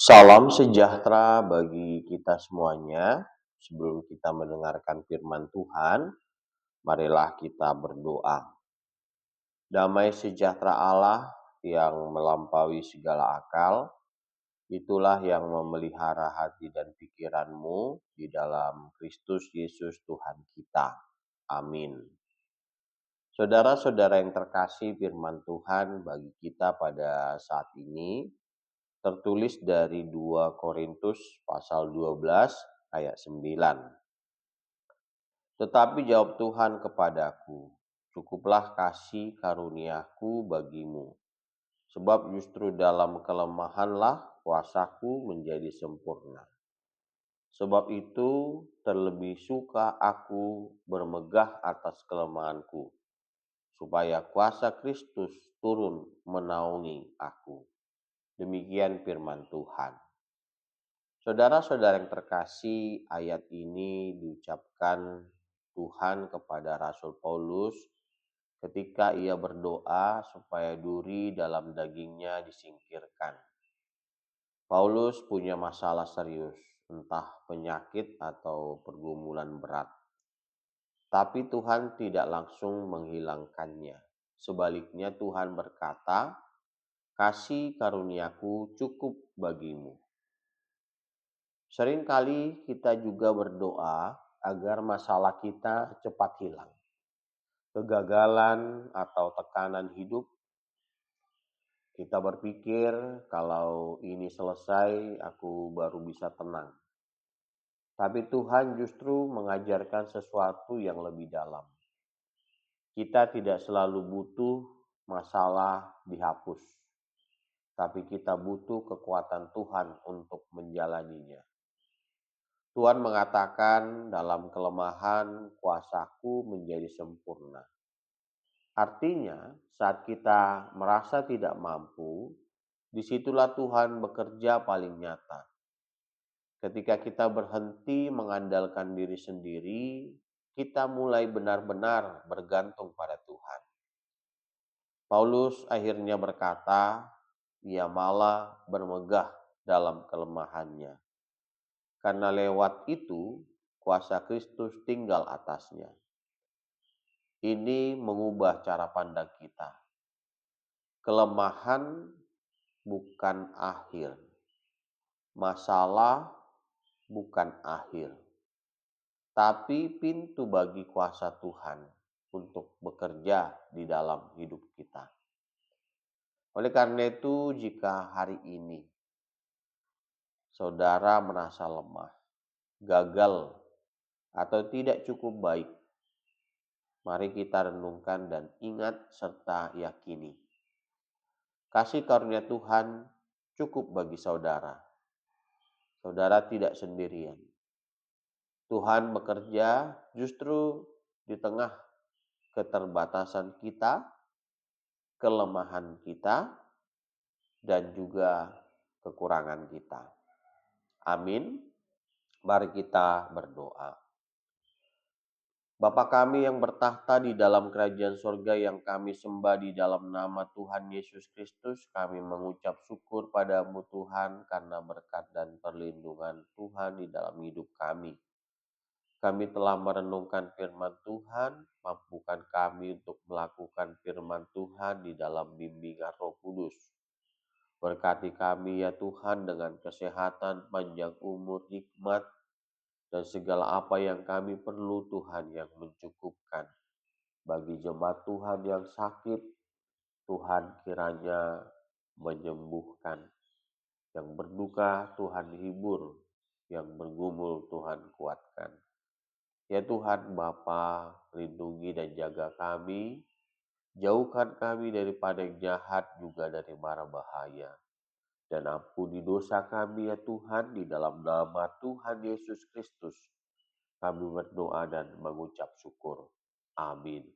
Salam sejahtera bagi kita semuanya. Sebelum kita mendengarkan firman Tuhan, marilah kita berdoa. Damai sejahtera Allah yang melampaui segala akal, itulah yang memelihara hati dan pikiranmu di dalam Kristus Yesus Tuhan kita. Amin. Saudara-saudara yang terkasih, firman Tuhan bagi kita pada saat ini tertulis dari 2 Korintus pasal 12 ayat 9. Tetapi jawab Tuhan kepadaku, cukuplah kasih karuniaku bagimu, sebab justru dalam kelemahanlah kuasaku menjadi sempurna. Sebab itu terlebih suka aku bermegah atas kelemahanku, supaya kuasa Kristus turun menaungi aku. Demikian firman Tuhan. Saudara-saudara yang terkasih, ayat ini diucapkan Tuhan kepada Rasul Paulus ketika ia berdoa supaya duri dalam dagingnya disingkirkan. Paulus punya masalah serius, entah penyakit atau pergumulan berat. Tapi Tuhan tidak langsung menghilangkannya. Sebaliknya Tuhan berkata, "Kasih karuniaku cukup bagimu." Seringkali kita juga berdoa agar masalah kita cepat hilang. Kegagalan atau tekanan hidup, kita berpikir kalau ini selesai aku baru bisa tenang. Tapi Tuhan justru mengajarkan sesuatu yang lebih dalam. Kita tidak selalu butuh masalah dihapus, tapi kita butuh kekuatan Tuhan untuk menjalaninya. Tuhan mengatakan, dalam kelemahan kuasaku menjadi sempurna. Artinya, saat kita merasa tidak mampu, disitulah Tuhan bekerja paling nyata. Ketika kita berhenti mengandalkan diri sendiri, kita mulai benar-benar bergantung pada Tuhan. Paulus akhirnya berkata, ia malah bermegah dalam kelemahannya. Karena lewat itu, kuasa Kristus tinggal atasnya. Ini mengubah cara pandang kita. Kelemahan bukan akhir. Masalah bukan akhir. Tapi pintu bagi kuasa Tuhan untuk bekerja di dalam hidup kita. Oleh karena itu, jika hari ini saudara merasa lemah, gagal, atau tidak cukup baik, mari kita renungkan dan ingat serta yakini. Kasih karunia Tuhan cukup bagi saudara. Saudara tidak sendirian. Tuhan bekerja justru di tengah keterbatasan kita, kelemahan kita, dan juga kekurangan kita. Amin. Mari kita berdoa. Bapa kami yang bertahta di dalam kerajaan surga yang kami sembah di dalam nama Tuhan Yesus Kristus, kami mengucap syukur padamu Tuhan karena berkat dan perlindungan Tuhan di dalam hidup kami. Kami telah merenungkan firman Tuhan, mampukan kami untuk melakukan firman Tuhan di dalam bimbingan Roh Kudus. Berkati kami ya Tuhan dengan kesehatan, panjang umur, hikmat, dan segala apa yang kami perlu Tuhan yang mencukupkan. Bagi jemaat Tuhan yang sakit, Tuhan kiranya menyembuhkan. Yang berduka Tuhan hibur, yang bergumul Tuhan kuatkan. Ya Tuhan Bapa, lindungi dan jaga kami, jauhkan kami daripada yang jahat juga dari mara bahaya. Dan ampuni dosa kami ya Tuhan di dalam nama Tuhan Yesus Kristus. Kami berdoa dan mengucap syukur. Amin.